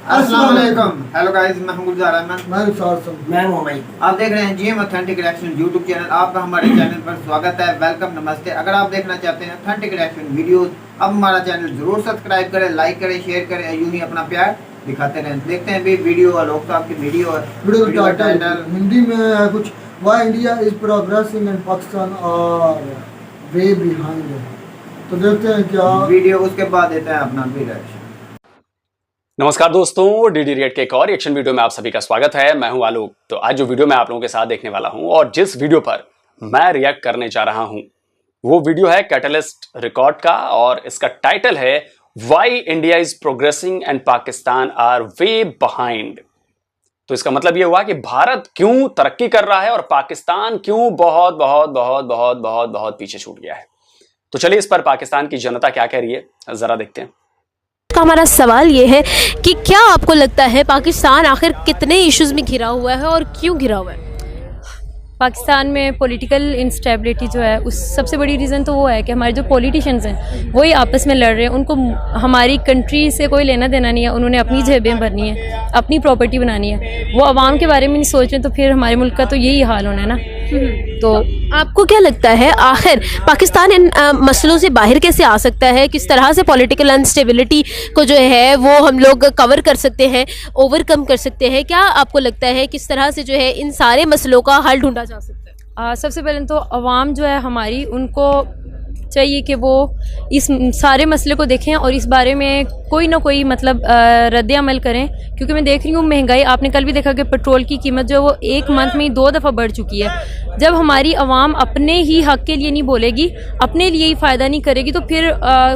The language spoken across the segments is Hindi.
अस्सलाम वालेकुम। हेलो गाइस, मैं हूं गुलजार अहमद। मैं मोहम्मद। आप देख रहे हैं GM authentic reaction YouTube channel. आपका हमारे चैनल पर स्वागत है, वेलकम, नमस्ते। अगर आप देखना चाहते हैं ऑथेंटिक रिएक्शन वीडियोस, अब हमारा चैनल जरूर सब्सक्राइब करें, लाइक करें, शेयर करें, यूं ही अपना प्यार दिखाते रहें। देखते हैं भी वीडियो आलोक साहब की वीडियो का टाइटल हिंदी में है कुछ, why India is progressing and Pakistan are we behind. तो देखते हैं क्या वीडियो, उसके बाद देते हैं अपना भी रिएक्शन। नमस्कार दोस्तों, डीडी रिएक्ट के एक और रिएक्शन वीडियो में आप सभी का स्वागत है। मैं हूं आलोक। तो आज जो वीडियो मैं आप लोगों के साथ देखने वाला हूं और जिस वीडियो पर मैं रिएक्ट करने जा रहा हूं वो वीडियो है कैटलिस्ट रिकॉर्ड का और इसका टाइटल है why India is progressing and Pakistan are we behind. तो इसका मतलब यह हुआ कि भारत क्यों तरक्की कर रहा है और पाकिस्तान क्यों बहुत बहुत बहुत बहुत बहुत बहुत पीछे छूट गया है। तो चलिए इस पर पाकिस्तान की जनता क्या कह रही है जरा देखते हैं। का हमारा सवाल ये है कि क्या आपको लगता है पाकिस्तान आखिर कितने इश्यूज में घिरा हुआ है और क्यों घिरा हुआ है? पाकिस्तान में पॉलिटिकल इंस्टेबिलिटी जो है उस सबसे बड़ी रीज़न तो वो है कि हमारे जो पॉलिटिशियंस हैं वही आपस में लड़ रहे हैं। उनको हमारी कंट्री से कोई लेना देना नहीं है। उन्होंने अपनी जेबें भरनी है, अपनी प्रॉपर्टी बनानी है। वो आवाम के बारे में नहीं सोच रहे, तो फिर हमारे मुल्क का तो यही हाल होना है ना। तो आपको क्या लगता है आखिर पाकिस्तान इन मसलों से बाहर कैसे आ सकता है? किस तरह से पॉलिटिकल अनस्टेबिलिटी को जो है वो हम लोग कवर कर सकते हैं, ओवरकम कर सकते हैं? क्या आपको लगता है किस तरह से जो है इन सारे मसलों का हल ढूंढा जा सकता है? सबसे पहले तो अवाम जो है हमारी, उनको चाहिए कि वो इस सारे मसले को देखें और इस बारे में कोई ना कोई मतलब रद्द अमल करें। क्योंकि मैं देख रही हूँ महंगाई, आपने कल भी देखा कि पेट्रोल की कीमत जो है वो एक मंथ में ही 2 दफ़ा बढ़ चुकी है। जब हमारी आवाम अपने ही हक के लिए नहीं बोलेगी, अपने लिए ही फ़ायदा नहीं करेगी, तो फिर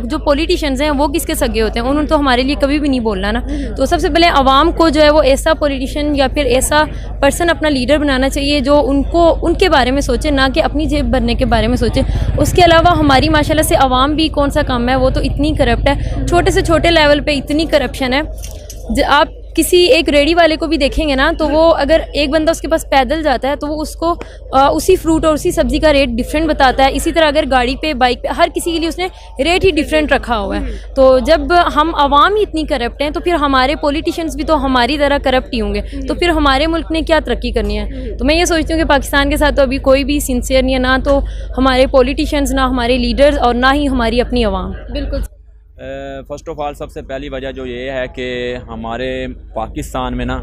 जो पॉलिटिशियंस हैं वो किसके सगे होते हैं? उन्होंने तो हमारे लिए कभी भी नहीं बोलना ना। तो सबसे पहले आवाम को जो है वो ऐसा पॉलिटिशियन या फिर ऐसा पर्सन अपना लीडर बनाना चाहिए जो उनके बारे में सोचे, ना कि अपनी जेब भरने के बारे में सोचे। उसके अलावा हमारी माशाल्लाह से आवाम भी कौन सा कम है, वो तो इतनी करप्ट है, छोटे से छोटे लेवल पे इतनी करप्शन है। आप किसी एक रेडी वाले को भी देखेंगे ना, तो वो अगर एक बंदा उसके पास पैदल जाता है तो वो उसको उसी फ्रूट और उसी सब्ज़ी का रेट डिफरेंट बताता है। इसी तरह अगर गाड़ी पे, बाइक पे, हर किसी के लिए उसने रेट ही डिफरेंट रखा हुआ है। तो जब हम आवाम ही इतनी करप्ट हैं तो फिर हमारे पॉलिटिशियंस भी तो हमारी तरह करप्ट ही होंगे। तो फिर हमारे मुल्क ने क्या तरक्की करनी है? तो मैं ये सोचती हूँ कि पाकिस्तान के साथ तो अभी कोई भी सिंसियर नहीं है, ना तो हमारे पॉलिटिशियंस, ना हमारे लीडर्स और ना ही हमारी अपनी आवाम। बिल्कुल। फ़र्स्ट ऑफ़ ऑल सबसे पहली वजह जो ये है कि हमारे पाकिस्तान में ना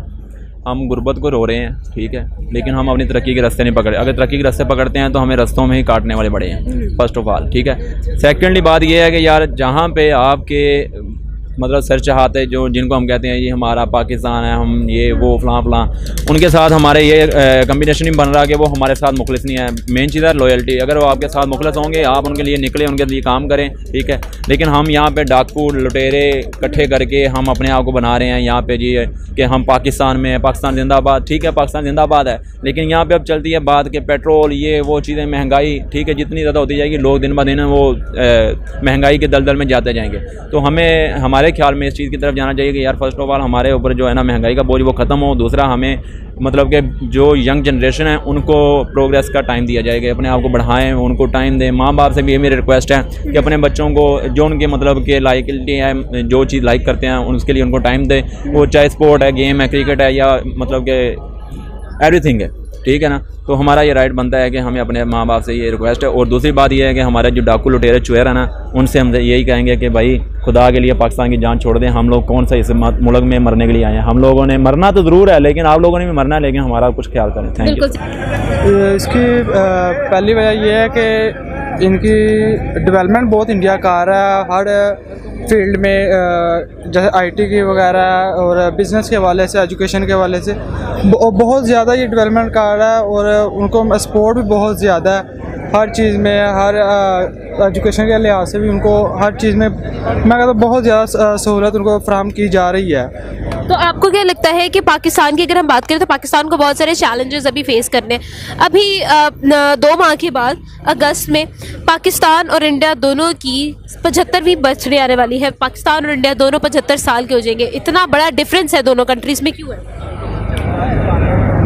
हम गुर्बत को रो रहे हैं, ठीक है, लेकिन हम अपनी तरक्की के रास्ते नहीं पकड़े। अगर तरक्की के रास्ते पकड़ते हैं तो हमें रास्तों में ही काटने वाले बड़े हैं, फ़र्स्ट ऑफ़ ऑल, ठीक है। सेकेंडली बात ये है कि यार जहाँ पे आपके मतलब सर चाहते जो जिनको हम कहते हैं ये हमारा पाकिस्तान है, हम ये वो फलां फलां, उनके साथ हमारे ये कम्बिनेशन ही बन रहा कि वो हमारे साथ मुखलिस नहीं है। मेन चीज़ है लॉयल्टी। अगर वो आपके साथ मुखलिस होंगे, आप उनके लिए निकले, उनके लिए काम करें, ठीक है। लेकिन हम यहाँ पे डाकू लुटेरे इकट्ठे करके हम अपने आप को बना रहे हैं यहाँ पे जी कि हम पाकिस्तान में हैं, पाकिस्तान जिंदाबाद, ठीक है, पाकिस्तान जिंदाबाद है। लेकिन यहाँ पे अब चलती है बात कि पेट्रोल, ये वो चीज़ें, महंगाई, ठीक है, जितनी ज़्यादा होती जाएगी, लोग दिन ब दिन वो महंगाई के दलदल में जाते जाएंगे। तो हमें हमारे ख्याल में इस चीज़ की तरफ जाना चाहिए कि यार फर्स्ट ऑफ ऑल हमारे ऊपर जो है ना महंगाई का बोझ वो ख़त्म हो। दूसरा, हमें मतलब कि जो यंग जनरेशन है उनको प्रोग्रेस का टाइम दिया जाएगा, अपने आप को बढ़ाएं, उनको टाइम दें। माँ बाप से भी ये मेरी रिक्वेस्ट है कि अपने बच्चों को जो उनके मतलब के लाइकिलिटी है, जो चीज़ लाइक करते हैं उसके लिए उनको टाइम दें। वो चाहे स्पोर्ट है, गेम है, क्रिकेट है, या मतलब कि एवरीथिंग है, ठीक है ना। तो हमारा ये राइट बनता है कि हमें अपने माँ बाप से ये रिक्वेस्ट है। और दूसरी बात ये है कि हमारे जो डाकू लुटेरे चुहेर है ना, उनसे हम यही कहेंगे कि भाई खुदा के लिए पाकिस्तान की जान छोड़ दें। हम लोग कौन सा इस मुल्क में मरने के लिए आए हैं? हम लोगों ने मरना तो ज़रूर है, लेकिन आप लोगों ने भी मरना है, लेकिन हमारा कुछ ख्याल करें। Thank you. इसकी पहली वजह यह है कि इनकी डेवलपमेंट बहुत इंडिया का आ रहा है हर फील्ड में, जैसे आईटी की वगैरह और बिज़नेस के हवाले से, एजुकेशन के हवाले से बहुत ज़्यादा ये डेवलपमेंट कर रहा है। और उनको सपोर्ट भी बहुत ज़्यादा है हर चीज़ में, हर एजुकेशन के लिहाज से भी उनको हर चीज़ में मैं कहता हूँ बहुत ज़्यादा सहूलत उनको फराहम की जा रही है। तो आपको क्या लगता है कि पाकिस्तान की अगर हम बात करें तो पाकिस्तान को बहुत सारे चैलेंजेस अभी फेस करने हैं। अभी 2 माह के बाद अगस्त में पाकिस्तान और इंडिया दोनों की 75वीं बर्थडे आने वाली है। पाकिस्तान और इंडिया दोनों 75 साल के हो जाएंगे। इतना बड़ा डिफरेंस है दोनों कंट्रीज़ में, क्यों है?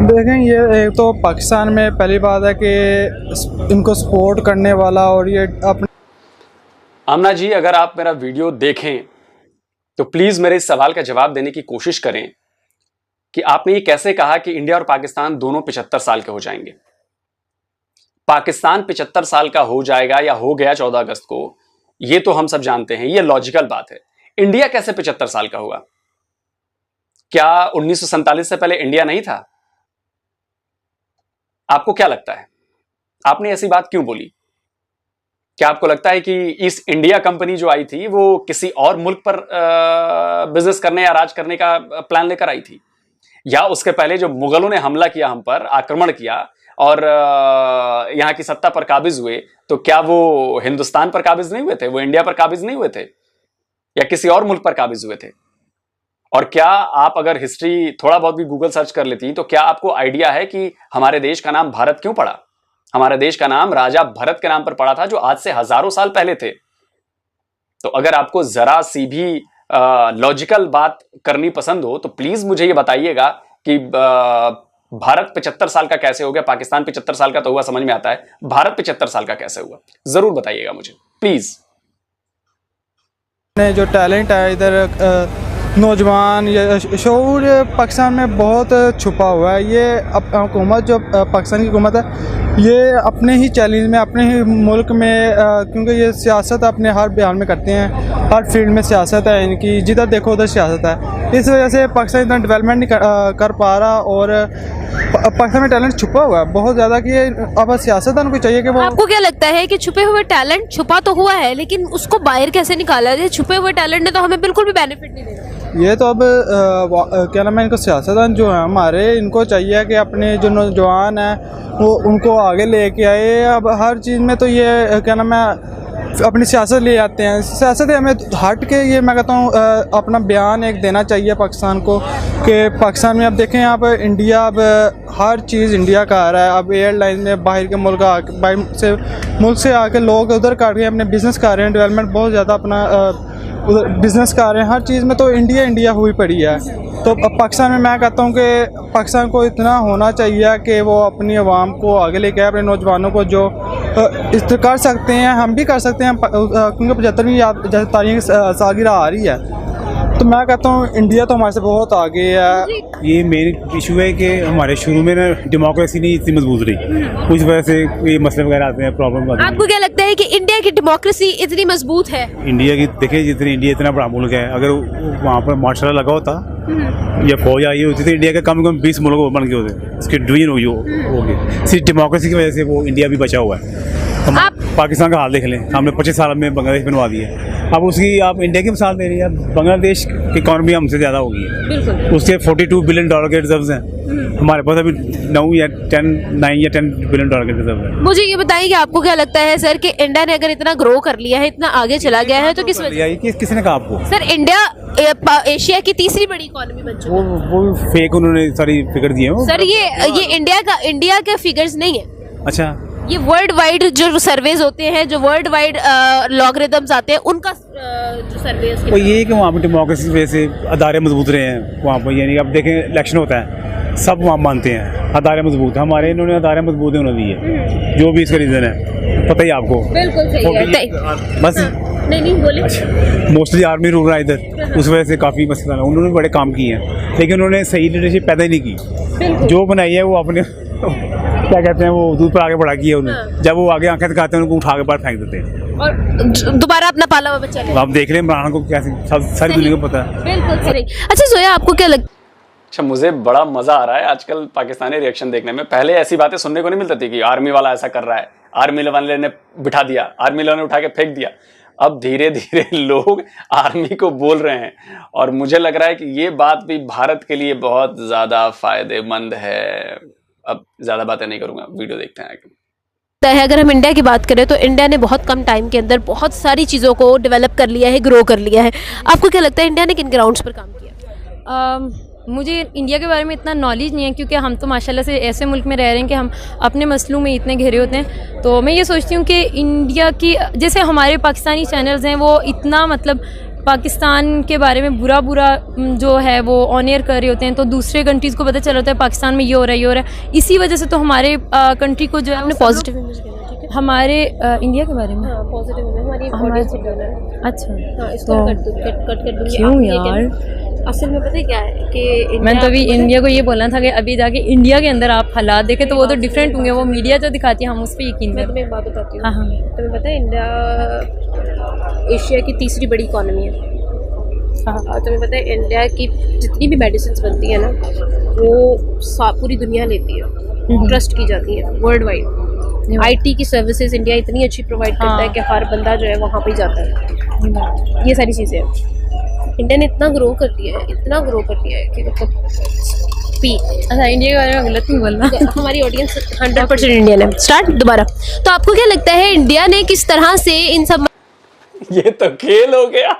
देखें, ये एक तो पाकिस्तान में पहली बात है कि इनको सपोर्ट करने वाला और ये अपने आमना जी, अगर आप मेरा वीडियो देखें तो प्लीज मेरे इस सवाल का जवाब देने की कोशिश करें कि आपने ये कैसे कहा कि इंडिया और पाकिस्तान दोनों 75 साल के हो जाएंगे। पाकिस्तान 75 साल का हो जाएगा या हो गया 14 अगस्त को, ये तो हम सब जानते हैं, ये लॉजिकल बात है। इंडिया कैसे 75 साल का हुआ? क्या 1947 से पहले इंडिया नहीं था? आपको क्या लगता है? आपने ऐसी बात क्यों बोली? क्या आपको लगता है कि ईस्ट इंडिया कंपनी जो आई थी वो किसी और मुल्क पर बिजनेस करने या राज करने का प्लान लेकर आई थी? या उसके पहले जो मुगलों ने हमला किया, हम पर आक्रमण किया और यहां की सत्ता पर काबिज हुए, तो क्या वो हिंदुस्तान पर काबिज नहीं हुए थे? वो इंडिया पर काबिज नहीं हुए थे? या किसी और मुल्क पर काबिज हुए थे? और क्या आप अगर हिस्ट्री थोड़ा बहुत भी गूगल सर्च कर लेती तो क्या आपको आइडिया है कि हमारे देश का नाम भारत क्यों पड़ा? हमारे देश का नाम राजा भरत के नाम पर पड़ा था, जो आज से हजारों साल पहले थे। तो अगर आपको जरा सी भी लॉजिकल बात करनी पसंद हो तो प्लीज मुझे ये बताइएगा कि भारत 75 साल का कैसे हो गया? पाकिस्तान 75 साल का तो हुआ, समझ में आता है, भारत 75 साल का कैसे हुआ? जरूर बताइएगा मुझे प्लीज। जो टैलेंट है इधर नौजवान या शऊर पाकिस्तान में बहुत छुपा हुआ है। ये हुकूमत जो पाकिस्तान की हुकूमत है, ये अपने ही चैलेंज में, अपने ही मुल्क में, क्योंकि ये सियासत अपने हर बयान में करते हैं, हर फील्ड में सियासत है इनकी, जिधर देखो उधर सियासत है। इस वजह से पाकिस्तान इतना डेवलपमेंट नहीं कर पा रहा और पाकिस्तान में टैलेंट छुपा हुआ है बहुत ज़्यादा कि अब सियासतदान को चाहिए कि वो। आपको क्या लगता है कि छुपे हुए टैलेंट छुपा तो हुआ है, लेकिन उसको बाहर कैसे निकाला जाए? छुपे हुए टैलेंट ने तो हमें बिल्कुल भी बेनिफिट नहीं देगा। ये तो अब क्या नाम है, इनको सियासतदान जो है हमारे, इनको चाहिए कि अपने जो नौजवान हैं वो उनको आगे लेके आए। अब हर चीज़ में तो ये क्या नाम है अपनी सियासत ले आते हैं। सियासत हमें हट के, ये मैं कहता हूँ अपना बयान एक देना चाहिए पाकिस्तान को कि पाकिस्तान में अब देखें, अब इंडिया, अब हर चीज़ इंडिया का आ रहा है। अब एयरलाइन में बाहर के मुल्क मुल्क से आके लोग उधर कर रहे हैं, अपने बिज़नेस कर रहे हैं, डेवलपमेंट बहुत ज़्यादा अपना उधर बिज़नेस कर रहे हैं। हर चीज़ में तो इंडिया इंडिया हुई पड़ी है। तो अब पाकिस्तान में मैं कहता हूँ कि पाकिस्तान को इतना होना चाहिए कि वो अपनी आवाम को आगे लेके आए, अपने नौजवानों को जो इस कर सकते हैं, हम भी कर सकते हैं, क्योंकि 75वीं तारीख सालगिरह आ रही है। तो मैं कहता हूँ इंडिया तो हमारे से बहुत आगे है। ये मेन इशू है कि हमारे शुरू में ना डेमोक्रेसी नहीं इतनी मजबूत रही, उस वजह से ये मसले वगैरह आते हैं, प्रॉब्लम आते हैं। आपको क्या लगता है कि इंडिया की डेमोक्रेसी इतनी मजबूत है? इंडिया की देखिए, जितनी इंडिया इतना बड़ा मुल्क है, अगर वहाँ पर मार्शल लॉ लगा होता या फौज आई होती तो इंडिया के कम से कम 20 मुल्क बन गए होते, उसकी डिवीजन हो गई। सिर्फ डेमोक्रेसी की वजह से वो इंडिया भी बचा हुआ है। हम पाकिस्तान का हाल देख लें, हमने 25 साल में बांग्लादेश बनवा दिया। अब उसकी आप इंडिया की मिसाल दे रही है, बांग्लादेश की इकॉनमी हमसे ज़्यादा होगी है, उसके $42 बिलियन के रिजर्व हैं, हमारे पास अभी 9 या 10 बिलियन के रिजर्व है। मुझे ये बताइए कि आपको क्या लगता है सर कि इंडिया ने अगर इतना ग्रो कर लिया है, इतना आगे चला गया है, तो किस वजह? किसने कहा आपको? सर इंडिया एशिया की तीसरी बड़ी इकोनॉमी बन चुकी है। वो फेक उन्होंने सारी फिगर दिए हैं। सर ये इंडिया के फिगर्स नहीं है। अच्छा, ये वर्ल्ड वाइड जो सर्वेज होते हैं, जो वर्ल्ड वाइड लॉगरिदम्स आते हैं, उनका जो सर्वे वो ये है कि वहाँ पर डेमोक्रेसी की वजह से अदारे मजबूत रहे हैं वहाँ पर। यानी अब देखें इलेक्शन होता है, सब वहाँ मानते हैं अदारे मजबूत है, हमारे इन्होंने अदारे मजबूत उन्होंने दिए, जो भी इसका रीज़न है पता ही आपको। बिल्कुल सही है। बस नहीं बोले। मोस्टली आर्मी रूल रहा है इधर, उस वजह से काफ़ी मसला है। उन्होंने बड़े काम किए हैं, लेकिन उन्होंने सही लीडरशिप पैदा ही नहीं की। जो बनाई है वो अपने क्या कहते हैं, वो दूध पर आगे बढ़ा किया उन्होंने। जब वो आगे आंखें दिखाते हैं, उनको उठा के बाहर फेंक देते हैं और दोबारा अपना पाला हुआ बच्चा ले। आप देख लें इमरान को, कैसे सारी दुनिया को पता है। बिल्कुल सही। अच्छा जोया, आपको क्या लगता है? अच्छा, मुझे बड़ा मजा आ रहा है आजकल पाकिस्तानी रिएक्शन देखने में। पहले ऐसी बातें सुनने को नहीं मिलती थी कि आर्मी वाला ऐसा कर रहा है, आर्मी वाले ने बिठा दिया, आर्मी वाले ने उठा के फेंक दिया। अब धीरे धीरे लोग आर्मी को बोल रहे हैं, और मुझे लग रहा है कि ये बात भी भारत के लिए बहुत ज्यादा फायदेमंद है। अब ज्यादा बातें नहीं करूंगा, वीडियो देखते हैं आगे। अगर हम इंडिया की बात करें तो इंडिया ने बहुत कम टाइम के अंदर बहुत सारी चीज़ों को डेवलप कर लिया है, ग्रो कर लिया है। आपको क्या लगता है इंडिया ने किन ग्राउंड्स पर काम किया? मुझे इंडिया के बारे में इतना नॉलेज नहीं है, क्योंकि हम तो माशाल्लाह से ऐसे मुल्क में रह रहे हैं कि हम अपने मसलों में इतने घिरे होते हैं। तो मैं ये सोचती हूँ कि इंडिया की, जैसे हमारे पाकिस्तानी चैनल्स हैं, वो इतना मतलब पाकिस्तान के बारे में बुरा जो है वो ऑन एयर कर रहे होते हैं, तो दूसरे कंट्रीज़ को पता चल होता है पाकिस्तान में ये हो रहा है, ये हो रहा है। इसी वजह से तो हमारे कंट्री को जो है आपने पॉजिटिव इमेज देना, ठीक है? हमारे इंडिया के बारे में? हाँ पॉजिटिव में हमारी ऑडियंस है। अच्छा हाँ इसको तो कट कर दूंगी। क्यों आप ये यार? कहना, असल में पता है क्या है कि मैंने तो अभी इंडिया को ये बोलना था कि अभी जाके इंडिया के अंदर आप हालात देखें तो वो तो डिफरेंट होंगे, वो मीडिया जो दिखाती है हम उस पर यकीन मैं करें। तुम्हें एक बात बताती हूँ। हाँ हाँ तुम्हें पता है इंडिया एशिया की तीसरी बड़ी इकॉनमी है। हाँ और तुम्हें पता है इंडिया की जितनी भी मेडिसिन बनती है ना वो पूरी दुनिया लेती है, ट्रस्ट की जाती है वर्ल्ड वाइड। आईटी की सर्विसेज इंडिया इतनी अच्छी प्रोवाइड करता है कि हर बंदा जो है वहाँ पे जाता है। ये सारी चीज़ें हैं। इंडिया ने इतना ग्रो कर दिया है, इतना ग्रो कर दिया है कि मतलब पीक। अच्छा इंडिया के बारे में गलत नहीं बोलना। हमारी ऑडियंस 100% इंडियन है। स्टार्ट दोबारा। तो आपको क्या लगता है इंडिया ने किस तरह से इन सब ये तो खेल हो गया।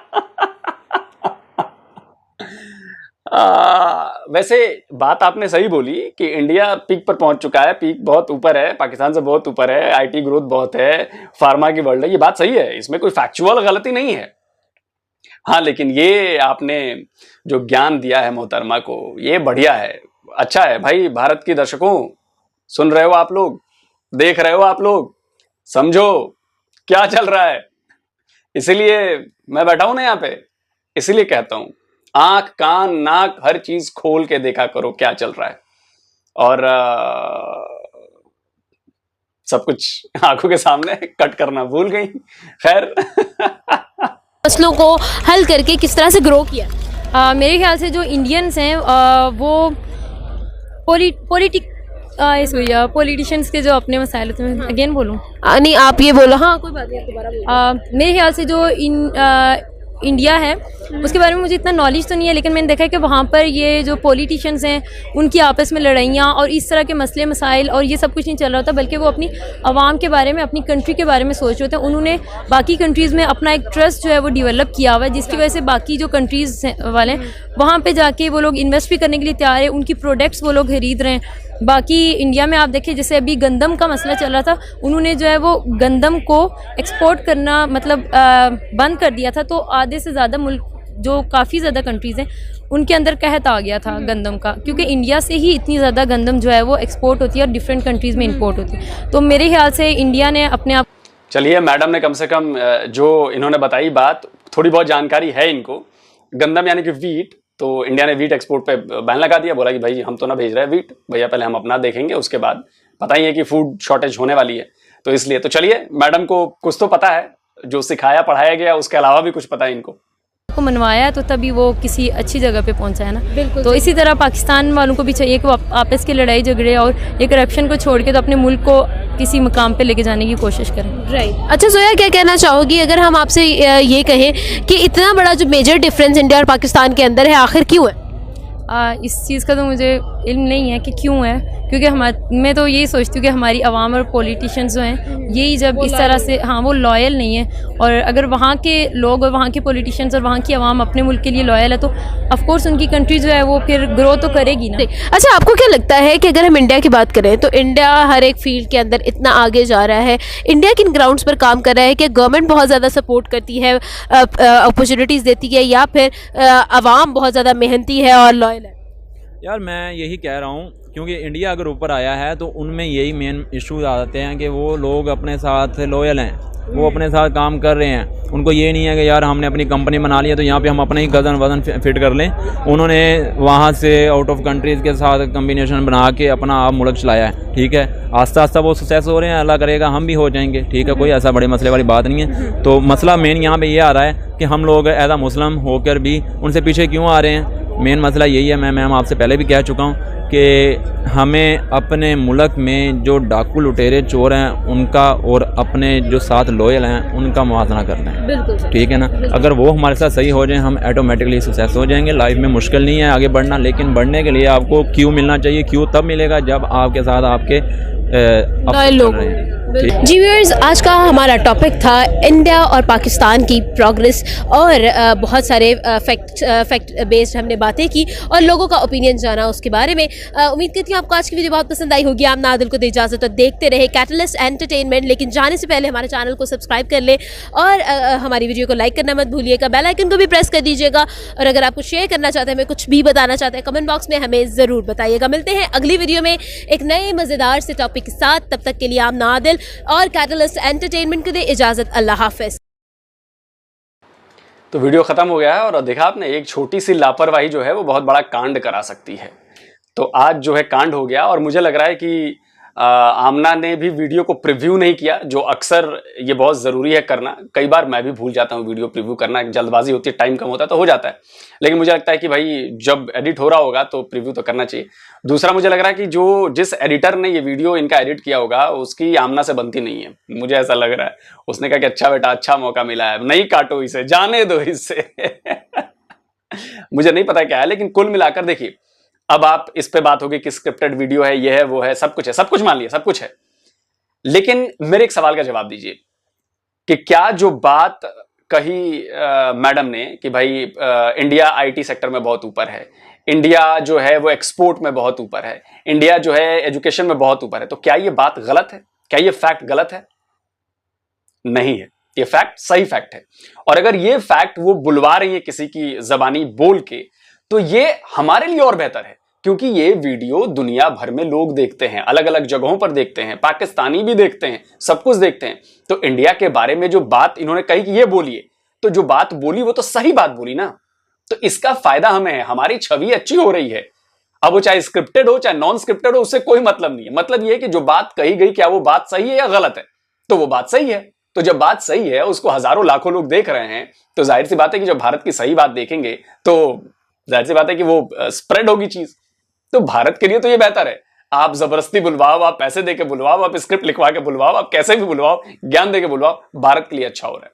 वैसे बात आपने सही बोली कि इंडिया पीक पर पहुंच चुका है, पीक बहुत ऊपर है, पाकिस्तान से बहुत ऊपर है, आईटी ग्रोथ बहुत है, फार्मा की वर्ल्ड है, ये बात सही है, इसमें कोई फैक्चुअल गलती नहीं है। हाँ लेकिन ये आपने जो ज्ञान दिया है मोहतरमा को, ये बढ़िया है, अच्छा है भाई। भारत की दर्शकों, सुन रहे हो आप लोग, देख रहे हो आप लोग, समझो क्या चल रहा है। इसीलिए मैं बैठा हूं ना यहाँ पे, इसीलिए कहता हूं आंख कान नाक हर चीज खोल के देखा करो क्या चल रहा है। और सब कुछ आंखों के सामने कट करना भूल गई। खैर मसलों को हल करके किस तरह से ग्रो किया? मेरे ख्याल से जो इंडियंस हैं वो पॉलिटिशियंस के जो अपने मसाइल होते हैं, अगेन बोलूँ? नहीं आप ये बोलो। हाँ कोई बात नहीं, आप दोबारा बोलो। मेरे ख्याल से जो इंडिया है उसके बारे में मुझे इतना नॉलेज तो नहीं है, लेकिन मैंने देखा है कि वहाँ पर ये जो पॉलिटिशियंस हैं उनकी आपस में लड़ाइयाँ और इस तरह के मसले मसाइल और ये सब कुछ नहीं चल रहा होता, बल्कि वो अपनी आवाम के बारे में, अपनी कंट्री के बारे में सोच रहे होते हैं। उन्होंने बाकी कंट्रीज़ में अपना एक ट्रस्ट जो है वो डेवलप किया हुआ है, जिसकी वजह से बाकी जो कंट्रीज़ वाले हैं वहाँ पर जाके वो लोग इन्वेस्ट भी करने के लिए तैयार है, उनकी प्रोडक्ट्स वो लोग खरीद रहे हैं। बाकी इंडिया में आप देखिए जैसे अभी गंदम का मसला चल रहा था, उन्होंने जो है वो गंदम को एक्सपोर्ट करना मतलब बंद कर दिया था, तो आधे से ज़्यादा मुल्क जो काफ़ी ज़्यादा कंट्रीज़ हैं उनके अंदर कहत आ गया था गंदम का, क्योंकि इंडिया से ही इतनी ज़्यादा गंदम जो है वो एक्सपोर्ट होती है और डिफरेंट कंट्रीज़ में इंपोर्ट होती है। तो मेरे ख्याल से इंडिया ने अपने आप। चलिए मैडम ने कम से कम जो इन्होंने बताई बात, थोड़ी बहुत जानकारी है इनको। गंदम यानी कि वीट, तो इंडिया ने वीट एक्सपोर्ट पे बैन लगा दिया, बोला कि भाई हम तो ना भेज रहे हैं वीट, भैया पहले हम अपना देखेंगे, उसके बाद पता ही है कि फूड शॉर्टेज होने वाली है, तो इसलिए। तो चलिए मैडम को कुछ तो पता है, जो सिखाया पढ़ाया गया उसके अलावा भी कुछ पता है इनको। को मनवाया तो तभी वो किसी अच्छी जगह पे पहुंचा है ना। बिल्कुल। तो इसी तरह पाकिस्तान वालों को भी चाहिए कि वो आपस की लड़ाई झगड़े और ये करप्शन को छोड़ के तो अपने मुल्क को किसी मुकाम पे लेके जाने की कोशिश करें। राइट। अच्छा जोया, क्या कहना चाहोगी अगर हम आपसे ये कहें कि इतना बड़ा जो मेजर डिफरेंस इंडिया और पाकिस्तान के अंदर है, आखिर क्यों है? इस चीज़ का तो मुझे इल्म नहीं है कि क्यों है, क्योंकि मैं तो यही सोचती हूँ कि हमारी आवाम और पॉलिटिशियंस जो हैं यही जब इस तरह से, हाँ वो लॉयल नहीं है, और अगर वहाँ के लोग और वहाँ के पॉलिटिशियंस और वहाँ की आवाम अपने मुल्क के लिए लॉयल है तो ऑफ कोर्स उनकी कंट्री जो है वो फिर ग्रो तो करेगी ना। अच्छा आपको क्या लगता है कि अगर हम इंडिया की बात करें तो इंडिया हर एक फील्ड के अंदर इतना आगे जा रहा है, इंडिया किन ग्राउंड्स पर काम कर रहा है कि गवर्नमेंट बहुत ज़्यादा सपोर्ट करती है, अपॉर्चुनिटीज़ देती है, या फिर आवाम बहुत ज़्यादा मेहनती है और लॉयल है? यार मैं यही कह रहा हूँ, क्योंकि इंडिया अगर ऊपर आया है तो उनमें यही मेन इशूज़ आते हैं कि वो लोग अपने साथ लॉयल हैं, वो अपने साथ काम कर रहे हैं। उनको ये नहीं है कि यार हमने अपनी कंपनी बना ली है तो यहाँ पे हम अपना ही वजन फिट कर लें। उन्होंने वहाँ से आउट ऑफ कंट्रीज़ के साथ कम्बिनेशन बना के अपना आप मुल्क चलाया है, ठीक है। आस्ता आस्ता वो सक्सेस हो रहे हैं, अल्लाह करेगा हम भी हो जाएंगे, ठीक है। कोई ऐसा बड़े मसले वाली बात नहीं है। तो मसला मेन यहाँ पे ये आ रहा है कि हम लोग एज आ मुस्लिम होकर भी उनसे पीछे क्यों आ रहे हैं। मेन मसला यही है। मैं मैम आपसे पहले भी कह चुका हूँ कि हमें अपने मुल्क में जो डाकू लुटेरे चोर हैं उनका और अपने जो साथ लॉयल हैं उनका मुआवजा करना है, बिल्कुल ठीक है ना। अगर वो हमारे साथ सही हो जाए हम ऑटोमेटिकली सक्सेस हो जाएंगे। लाइफ में मुश्किल नहीं है आगे बढ़ना, लेकिन बढ़ने के लिए आपको क्यों मिलना चाहिए। क्यों तब मिलेगा जब आपके साथ आपके लोग। जी व्यूअर्स, आज का हमारा टॉपिक था इंडिया और पाकिस्तान की प्रोग्रेस और बहुत सारे फैक्ट बेस्ड हमने बातें की और लोगों का ओपिनियन जाना उसके बारे में। उम्मीद करती हूँ आपको आज की वीडियो बहुत पसंद आई होगी। आप नादिल को दे इजाज़त, तो देखते रहे कैटलिस्ट एंटरटेनमेंट, लेकिन जाने से पहले हमारे चैनल को सब्सक्राइब कर ले और हमारी वीडियो को लाइक करना मत भूलिएगा, बेल आइकन को भी प्रेस कर दीजिएगा। और अगर आप कुछ शेयर करना चाहते हैं, हमें कुछ भी बताना चाहते हैं, कमेंट बॉक्स में हमें ज़रूर बताइएगा। मिलते हैं अगली वीडियो में एक नए मज़ेदार से टॉपिक के साथ, तब तक के लिए आप नादिल और कैटलिस्ट एंटरटेनमेंट को दे इजाजत। अल्लाह हाफिज। तो वीडियो खत्म हो गया है और देखा आपने, एक छोटी सी लापरवाही जो है वो बहुत बड़ा कांड करा सकती है। तो आज जो है कांड हो गया और मुझे लग रहा है कि आमना ने भी वीडियो को प्रीव्यू नहीं किया, जो अक्सर ये बहुत ज़रूरी है करना। कई बार मैं भी भूल जाता हूँ वीडियो प्रीव्यू करना, जल्दबाजी होती है, टाइम कम होता है तो हो जाता है, लेकिन मुझे लगता है कि भाई जब एडिट हो रहा होगा तो प्रीव्यू तो करना चाहिए। दूसरा, मुझे लग रहा है कि जिस एडिटर ने ये वीडियो इनका एडिट किया होगा उसकी आमना से बनती नहीं है, मुझे ऐसा लग रहा है। उसने कहा कि अच्छा बेटा, अच्छा मौका मिला है, नहीं काटो इसे, जाने दो इससे। मुझे नहीं पता क्या है, लेकिन कुल मिलाकर देखिए, अब आप इस पे बात होगी कि स्क्रिप्टेड वीडियो है, ये है, वो है, सब कुछ है, सब कुछ मान लिया, सब कुछ है, लेकिन मेरे एक सवाल का जवाब दीजिए कि क्या जो बात कही मैडम ने कि भाई इंडिया आईटी सेक्टर में बहुत ऊपर है, इंडिया जो है वो एक्सपोर्ट में बहुत ऊपर है, इंडिया जो है एजुकेशन में बहुत ऊपर है, तो क्या ये बात गलत है? क्या ये फैक्ट गलत है? नहीं है, ये फैक्ट सही फैक्ट है। और अगर ये फैक्ट वो बुलवा रही है किसी की जबानी बोल के, तो ये हमारे लिए और बेहतर है, क्योंकि ये वीडियो दुनिया भर में लोग देखते हैं, अलग अलग जगहों पर देखते हैं, पाकिस्तानी भी देखते हैं, सब कुछ देखते हैं। तो इंडिया के बारे में जो बात इन्होंने कही कि ये बोलिए, तो जो बात बोली वो तो सही बात बोली ना, तो इसका फायदा हमें है, हमारी छवि अच्छी हो रही है। अब वो चाहे स्क्रिप्टेड हो चाहे नॉन स्क्रिप्टेड हो, उससे कोई मतलब नहीं है। मतलब ये है कि जो बात कही गई, क्या वो बात सही है या गलत है? तो वो बात सही है। तो जब बात सही है, उसको हजारों लाखों लोग देख रहे हैं, तो जाहिर सी बात है कि जब भारत की सही बात देखेंगे तो जाहिर सी बात है कि वो स्प्रेड होगी चीज। तो भारत के लिए तो ये बेहतर है, आप जबरदस्ती बुलवाओ, आप पैसे देके बुलवाओ, आप स्क्रिप्ट लिखवा के बुलवाओ, आप कैसे भी बुलवाओ, ज्ञान देके बुलवाओ, भारत के लिए अच्छा हो रहा है।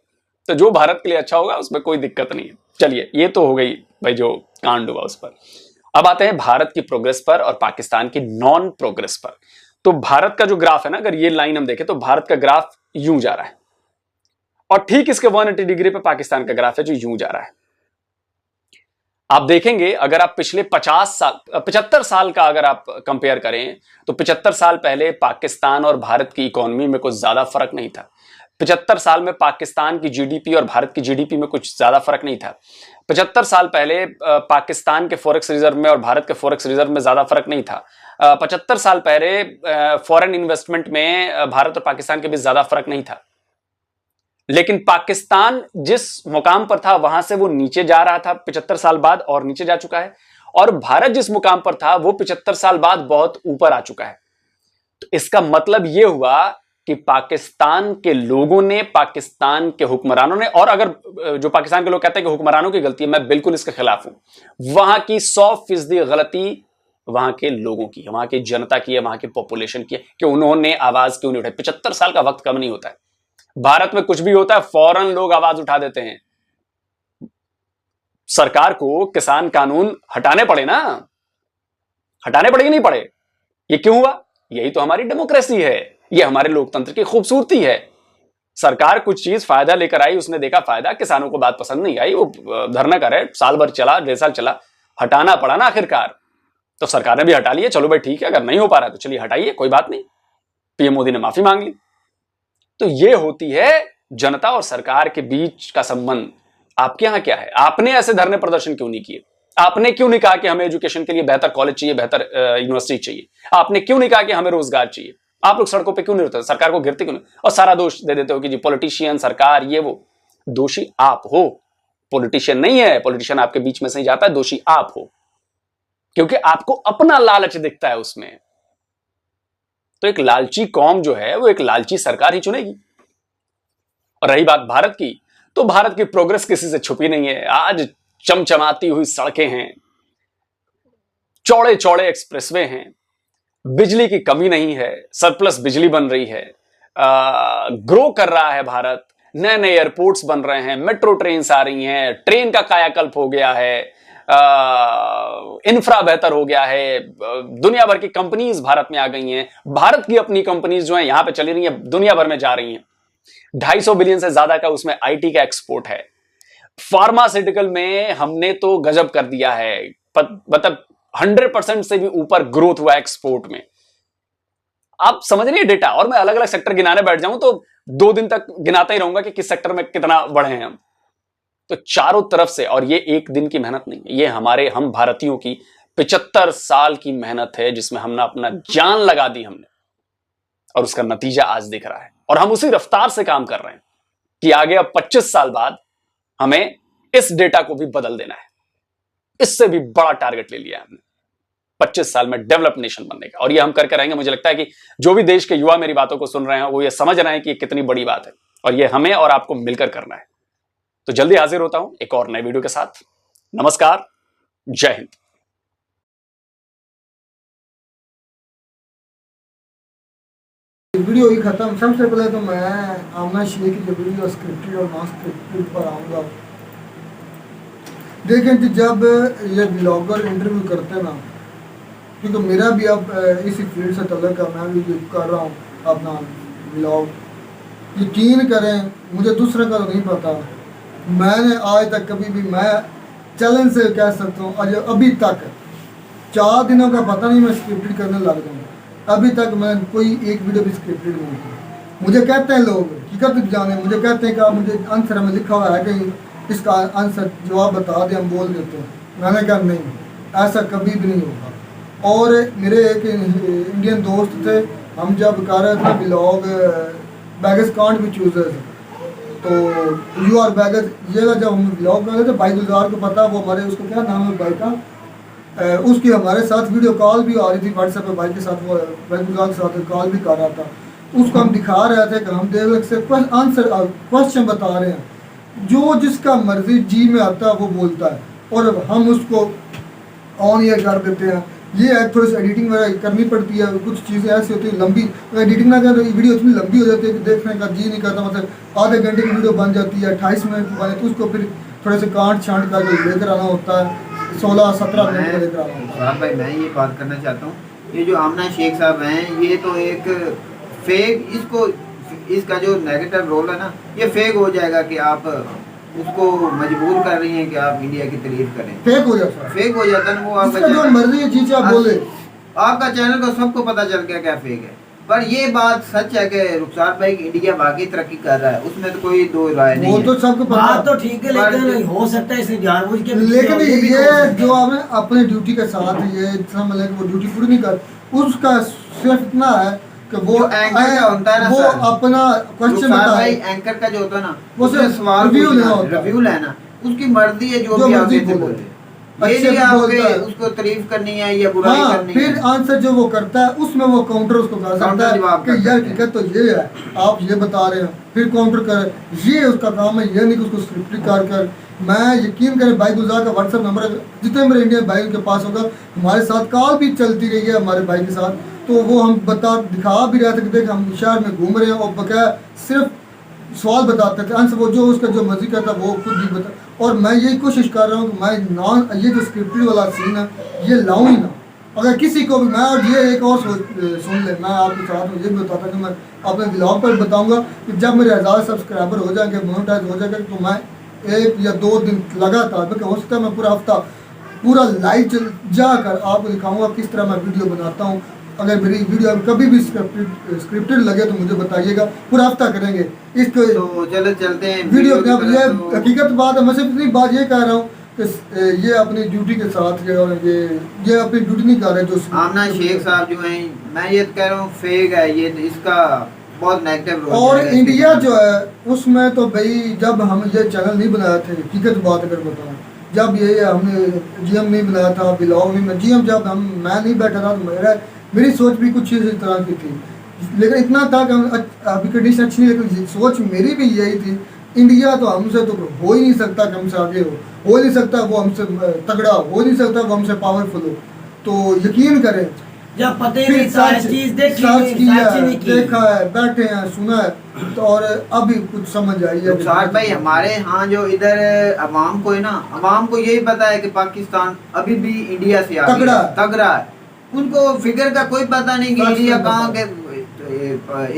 तो जो भारत के लिए अच्छा होगा उसमें कोई दिक्कत नहीं है। चलिए, ये तो हो गई भाई जो कांड हुआ उस पर। अब आते हैं भारत की प्रोग्रेस पर और पाकिस्तान की नॉन प्रोग्रेस पर। तो भारत का जो ग्राफ है ना, अगर ये लाइन हम देखें तो भारत का ग्राफ यूं जा रहा है, और ठीक इसके 180 डिग्री पे पाकिस्तान का ग्राफ है जो यूं जा रहा है। आप देखेंगे, अगर आप पिछले 75 साल का अगर आप कंपेयर करें, तो 75 साल पहले पाकिस्तान और भारत की इकोनॉमी में कुछ ज्यादा फर्क नहीं था। 75 साल में पाकिस्तान की जीडीपी और भारत की जीडीपी में कुछ ज्यादा फर्क नहीं था। 75 साल पहले पाकिस्तान के फॉरेक्स रिजर्व में और भारत के फॉरेक्स रिजर्व में ज्यादा फर्क नहीं था। 75 साल पहले फॉरेन इन्वेस्टमेंट में भारत और पाकिस्तान के बीच ज्यादा फर्क नहीं था। लेकिन पाकिस्तान जिस मुकाम पर था वहां से वो नीचे जा रहा था 75 साल बाद, और नीचे जा चुका है, और भारत जिस मुकाम पर था वो 75 साल बाद बहुत ऊपर आ चुका है। तो इसका मतलब यह हुआ कि पाकिस्तान के लोगों ने, पाकिस्तान के हुक्मरानों ने, और अगर जो पाकिस्तान के लोग कहते हैं कि हुक्मरानों की गलती है, मैं बिल्कुल इसके खिलाफ हूं। वहां की 100% गलती वहां के लोगों की है, वहां की जनता की है, वहां की पॉपुलेशन की है कि उन्होंने आवाज क्यों नहीं उठाई। 75 साल का वक्त कम नहीं होता है। भारत में कुछ भी होता है फौरन लोग आवाज उठा देते हैं। सरकार को किसान कानून हटाने पड़े ना, हटाने पड़े कि नहीं पड़े? ये क्यों हुआ? यही तो हमारी डेमोक्रेसी है, ये हमारे लोकतंत्र की खूबसूरती है। सरकार कुछ चीज फायदा लेकर आई, उसने देखा फायदा, किसानों को बात पसंद नहीं आई, वो धरना करे, साल भर चला, 1.5 साल चला, हटाना पड़ा ना आखिरकार। तो सरकार ने भी हटा लिया, चलो भाई ठीक है, अगर नहीं हो पा रहा तो चलिए हटाइए, कोई बात नहीं। पीएम मोदी ने माफी मांग ली। तो ये होती है जनता और सरकार के बीच का संबंध। आपके यहां क्या है? आपने ऐसे धरने प्रदर्शन क्यों नहीं किए? आपने क्यों नहीं कहा कि हमें एजुकेशन के लिए बेहतर कॉलेज चाहिए, बेहतर यूनिवर्सिटी चाहिए? आपने क्यों नहीं कहा कि हमें रोजगार चाहिए? आप लोग सड़कों पे क्यों नहीं उतरते? सरकार को गिरते क्यों नहीं? और सारा दोष दे देते हो कि जी पॉलिटिशियन, सरकार, ये वो। दोषी आप हो, पॉलिटिशियन नहीं है। पॉलिटिशियन आपके बीच में से ही जाता है, दोषी आप हो, क्योंकि आपको अपना लालच दिखता है उसमें। तो एक लालची कौम जो है वो एक लालची सरकार ही चुनेगी। और रही बात भारत की, तो भारत की प्रोग्रेस किसी से छुपी नहीं है। आज चमचमाती हुई सड़कें हैं, चौड़े चौड़े एक्सप्रेसवे हैं, बिजली की कमी नहीं है, सरप्लस बिजली बन रही है, ग्रो कर रहा है भारत, नए नए एयरपोर्ट्स बन रहे हैं, मेट्रो ट्रेन्स आ रही हैं, ट्रेन का कायाकल्प हो गया है, इंफ्रा बेहतर हो गया है, दुनिया भर की कंपनीज भारत में आ गई हैं, भारत की अपनी कंपनीज जो हैं यहां पे चली रही हैं, दुनिया भर में जा रही हैं। 250 बिलियन से ज्यादा का उसमें आईटी का एक्सपोर्ट है। फार्मास्यूटिकल में हमने तो गजब कर दिया है, मतलब 100% से भी ऊपर ग्रोथ हुआ एक्सपोर्ट में। आप समझ रही है डेटा? और मैं अलग अलग सेक्टर गिनाने बैठ जाऊं तो 2 दिन तक गिनाता ही रहूंगा कि किस सेक्टर में कितना बढ़े हैं हम। तो चारों तरफ से, और ये एक दिन की मेहनत नहीं है, ये हम भारतीयों की 75 साल की मेहनत है, जिसमें हमने अपना जान लगा दी हमने। और उसका नतीजा आज दिख रहा है। और हम उसी रफ्तार से काम कर रहे हैं कि आगे अब 25 साल बाद हमें इस डेटा को भी बदल देना है। इससे भी बड़ा टारगेट ले लिया है हमने 25 साल में डेवलप नेशन बनने का, और ये हम करके रहेंगे। मुझे लगता है कि जो भी देश के युवा मेरी बातों को सुन रहे हैं वो ये समझ रहे हैं कि ये कितनी बड़ी बात है, और ये हमें और आपको मिलकर करना है। तो जल्दी हाजिर होता हूं एक और नए वीडियो के साथ। नमस्कार, जय हिंद। वीडियो ही खत्म। सबसे पहले तो मैं आमना शेख की वीडियो स्क्रिप्टेड और नॉन स्क्रिप्टेड पर आऊँगा। देखें कि जब ये ब्लॉगर इंटरव्यू करते हैं ना, क्योंकि मेरा भी अब इसी फील्ड से तल्लुक़ है, मैं भी कर रहा हूँ अपना ब्लॉग। यकीन करें मुझे दूसरे का तो नहीं पता, मैंने आज तक कभी भी, मैं चैलेंज से कह सकता हूँ अभी तक 4 दिनों का पता नहीं मैं स्क्रिप्टेड करने लग जाऊँ, अभी तक मैं कोई एक वीडियो भी स्क्रिप्टेड नहीं की। मुझे कहते हैं लोग हकीकत जाने, मुझे कहते हैं कि आप मुझे आंसर में लिखा हुआ है कि इसका आंसर जवाब बता दें, हम बोल देते हैं। मैंने कहा नहीं, ऐसा कभी भी नहीं होगा। और मेरे एक इंडियन दोस्त थे, हम जब कर रहे थे ब्लॉग बैगेज कांट भी चूजर्स, तो यू आर बैगेज ये जब हम ब्लॉग कर रहे थे, भाई गुलजार को पता, वो हमारे उसको क्या नाम है भाई का, उसकी हमारे साथ वीडियो कॉल भी आ रही थी व्हाट्सएप पे, भाई के साथ वो भाई गुलजार के साथ कॉल भी कर रहा था। उसको हम दिखा रहे थे कि हम देवलक से आंसर क्वेश्चन बता रहे हैं, जो जिसका मर्जी जी में आता है वो बोलता है, और हम उसको ऑन एयर कर देते हैं। ये है थोड़ी सी एडिटिंग वगैरह करनी पड़ती है, कुछ चीज़ें ऐसी होती है लंबी, एडिटिंग ना करें तो वीडियो इतनी लंबी हो जाती है कि देखने का जी नहीं करता। मतलब आधे घंटे की वीडियो बन जाती है, 28 मिनट की बने, तो उसको फिर थोड़े से काट छांट करके लेकर आना होता है, 16-17 मिनट में लेकर आना होता है। भाई मैं ये बात करना चाहता हूँ, ये जो आमना शेख साहब हैं, ये तो एक फेक, इसका जो नेगेटिव रोल है ना, ये फेक हो जाएगा कि आप उसको मजबूर कर रही हैं कि आप इंडिया की तारीफ करें। फेक हो जाता है, फेक हो जाता है ना, वो आपका जो मर्जी है चीज़ आप बोले, आपका चैनल को सबको पता चल गया क्या फेक है। पर ये बात सच है कि रुखसार भाई इंडिया वाकई तरक्की कर रहा है, उसमें तो कोई दो राय नहीं वो है। तो सबको पता बात तो ठीक है, लेकिन हो सकता है इसे जानबूझ के, लेकिन ये जो आपने अपने ड्यूटी के साथ ये समझ वो ड्यूटी पूरी नहीं कर, उसका सिर्फ इतना है कि वो एंकर का होता है ना, वो अपना क्वेश्चन भाई एंकर का जो होता है ना, वो सिर्फ सवाल रिव्यू लेना होता है, रिव्यू लेना, उसकी मर्जी है जो भी मर्जी आगे से बोले, बोले। ये नहीं आपके उसको तारीफ करनी है या बुराई करनी है। फिर आंसर जो वो करता है उसमें वो काउंटर उसको कर सकता है कि यार हकीकत तो ये है, आप ये बता रहे हैं, फिर काउंटर कर, ये उसका काम है। ये नहीं कि उसको स्क्रिप्टेड कर मैं यकीन करें भाई गुलजार का व्हाट्सएप नंबर जितने मेरे इंडियन भाई उनके पास होगा, हमारे साथ कॉल भी चलती रही है हमारे भाई के साथ, तो वो हम दिखा भी रहे थे कि देख हम शहर में घूम रहे हैं, और बकाया सिर्फ सवाल बताते थे, आंसर वो जो उसका जो मर्जी करता वो खुद भी बता। और मैं यही कोशिश कर रहा हूँ कि मैं ये जो स्क्रिप्टेड वाला सीन है ये लाऊं ही ना। अगर किसी को भी मैं, और ये एक और सुन ले, मैं आपके साथ में ये भी बताता कि मैं अपने ब्लॉग पर बताऊंगा कि जब मेरे 1000 सब्सक्राइबर हो जाएंगे, मोनेटाइज हो जाएगा, तो मैं 1 या 2 दिन लगातार, हो सकता है मैं पूरा हफ्ता पूरा लाइव जाकर आपको दिखाऊंगा किस तरह मैं वीडियो बनाता हूँ। अगर मेरी वीडियो कभी भी स्क्रिप्टेड लगे तो मुझे बताइएगा, पूरा हफ्ता करेंगे इसको। तो चलो चलते हैं वीडियो के। अब ये हकीकत बात है, मैं सिर्फ इतनी बात ये कह रहा हूँ कि ये अपनी ड्यूटी के साथ ये अपनी ड्यूटी नहीं कर रहे जो आमना शेख साहब जो हैं, मैं ये कह रहा हूँ फेक है, ये इसका बहुत नेगेटिव रोल। और इंडिया जो है उसमें तो भाई जब हम ये चैनल नहीं बनाए थे, हकीकत बात अगर बताऊँ, जब ये हमने जीएम नहीं बनाया था, ब्लॉग नहीं, जीएम जब मैं नहीं बैठा था तो मेरी सोच भी कुछ इस तरह की थी, लेकिन इतना था कि अभी कंडीशन अच्छी नहीं, लेकिन सोच मेरी भी यही थी, इंडिया तो हमसे तो हो ही नहीं सकता कि हमसे आगे हो ही नहीं सकता, वो हमसे तगड़ा हो नहीं सकता, वो हमसे पावरफुल हो। तो यकीन करें जब पता ही नहीं चीज देखा है, बैठे हैं, सुना है, तो और अभी कुछ समझ आई है। रुखसार भाई हमारे यहाँ जो इधर अवाम को है ना, अवाम को यही पता है कि पाकिस्तान अभी भी इंडिया से तगड़ा है। उनको फिगर का कोई पता नहीं कि इंडिया कहाँ के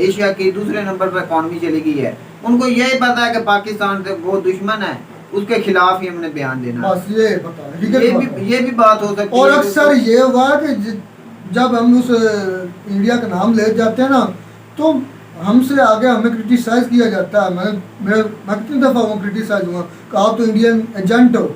एशिया की दूसरे नंबर पर इकॉनमी चली गई है। उनको यही पता है कि पाकिस्तान से वो दुश्मन है, उसके खिलाफ ही हमने बयान देना। बस ये पता है, ये भी बात हो सकती है। और अक्सर ये हुआ कि जब हम उस इंडिया का नाम ले जाते हैं ना, तो हमसे आगे हमें क्रिटिसाइज किया जाता है। मैं कितनी दफ़ा वो क्रिटिसाइज हुआ कि आप तो इंडियन एजेंट हो।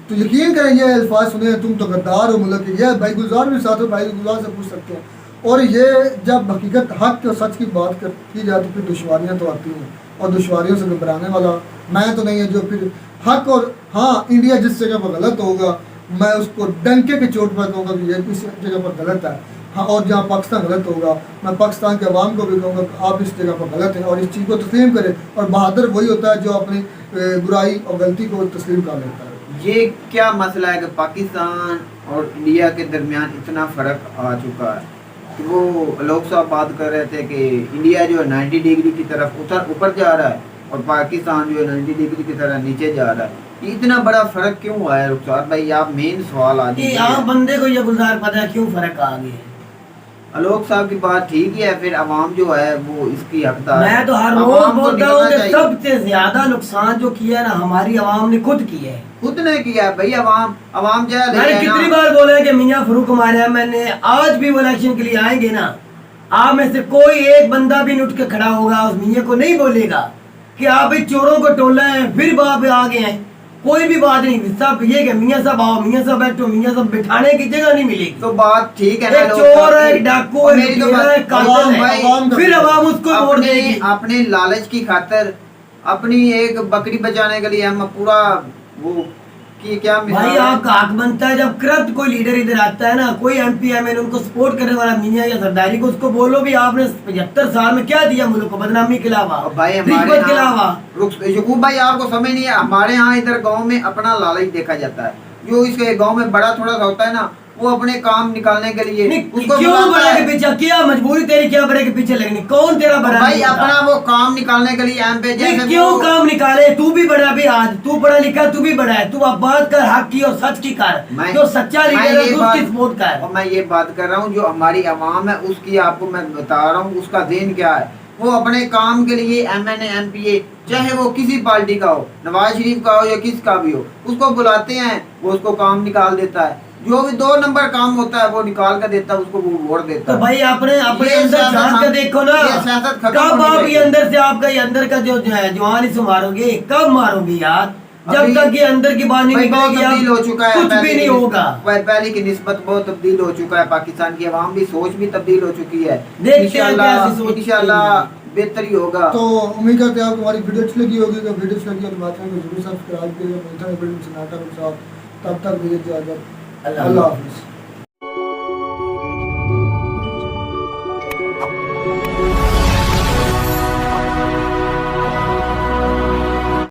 तो यकीन करें ये अल्फाज सुने, तुम तो गद्दार हो मुल्क के। ये भाई गुलजार भी साथ हो, भाई गुलजार से पूछ सकते हैं। और ये जब हकीकत हक और सच की बात की जाए तो फिर दुश्वारियाँ तो आती हैं, और दुश्वारियों से घबराने वाला मैं तो नहीं है जो फिर हक और हाँ इंडिया जिस जगह पर गलत होगा मैं उसको डंके के चोट पर कहूँगा कि ये इस जगह पर गलत है। हाँ, और जहाँ पाकिस्तान गलत होगा मैं पाकिस्तान के अवाम को भी कहूँगा कि आप इस जगह पर गलत हैं और इस चीज़ को तस्लीम करें। और बहादुर वही होता है जो अपनी बुराई और गलती को तस्लीम कर लेता है। ये क्या मसला है कि पाकिस्तान और इंडिया के दरमियान इतना फ़र्क आ चुका है कि वो लोग साहब बात कर रहे थे कि इंडिया जो है 90 डिग्री की तरफ ऊपर जा रहा है और पाकिस्तान जो है 90 डिग्री की तरह नीचे जा रहा है। ये इतना बड़ा फ़र्क क्यों आया रुखसार भाई? आप मेन सवाल आ ये आम बंदे को ये गुलजार पता है क्यों फ़र्क आ गया है। आलोक साहब की बात ठीक ही है, फिर अवाम जो है वो इसकी हकदार है। मैं तो हर रोज बोलता हूँ कि सबसे ज्यादा नुकसान जो किया है ना हमारी अवाम ने खुद किया है। खुद ने किया है भाई। अवाम जो है मैंने कितनी बार बोला है कि मियाँ फरूक हमारे मैंने आज भी वो इलेक्शन के लिए आएंगे ना, आप में से कोई एक बंदा भी उठ के खड़ा होगा उस मियाँ को नहीं बोलेगा कि आप भाई चोरों को टोला है फिर बाप आ गए हैं। कोई भी बात नहीं, सब ये कि मियाँ साहब आओ, मियाँ साहब बैठो, मियाँ साहब बिठाने की जगह नहीं मिलेगी। तो बात ठीक है, एक चोर है, एक डाकू है, एक कातिल है, फिर अवाम उसको वोट देगी। अपने लालच की खातिर अपनी एक बकरी बचाने के लिए हम पूरा वो कि क्या भाई आपका हक बनता है जब करप्ट कोई लीडर इधर आता है ना, कोई MP MLA उनको सपोर्ट करने वाला मियाँ या सरदारी को, उसको बोलो भी आपने 75 साल में क्या दिया मुल्क को बदनामी के अलावा, रिश्वत के अलावा। यकूब भाई आपको समझ नहीं है, हमारे यहाँ इधर गांव में अपना लालच देखा जाता है। जो इसके गांव में बड़ा थोड़ा सा होता है ना वो अपने काम निकालने के लिए उसको क्यों बड़े के पीछे, क्या मजबूरी तेरी, क्या बड़े के पीछे लगनी, कौन तेरा बड़ा भाई अपना वो काम निकालने के लिए MP जैसे क्यों काम निकाले? तू भी बड़ा भी, आज तू पढ़ा लिखा, तू भी बड़ा है, तू अब बात कर हक की और सच की कर, जो सच्चा लीडर है उसकी सपोर्ट कर। मैं ये बात कर रहा हूँ जो हमारी आवाम है उसकी आपको मैं बता रहा हूँ उसका ज़हन क्या है। वो अपने काम के लिए MNA MPA चाहे वो किसी पार्टी का हो, नवाज शरीफ का हो या किसका भी हो, उसको बुलाते हैं, वो उसको काम निकाल देता है। जो भी 2 नंबर काम होता है वो निकाल कर देता है, उसको वो वोट देता है। तो भाई अपने अंदर झांक कर देखो ना, कब आप ये अंदर से आपका ये अंदर का जो जवान इसे मारोगे, कब मारोगे यार? जब तक ये अंदर की बात नहीं निकलेगी तब्दील हो चुका है, कुछ भी नहीं होगा। पहले की निस्बत बहुत तब्दील हो चुका है, पाकिस्तान की आवाम भी सोच भी तब्दील हो चुकी है। इंशाल्लाह बेहतरी होगा। तो उम्मीद करते हैं आपको हमारी वीडियो अच्छी लगी होगी। तो वीडियो अच्छी लगी तो हमारे चैनल को जरूर सब्सक्राइब करिएगा। तब तक वीडियो से नाटा तब तक अल्लाह हाफिज़।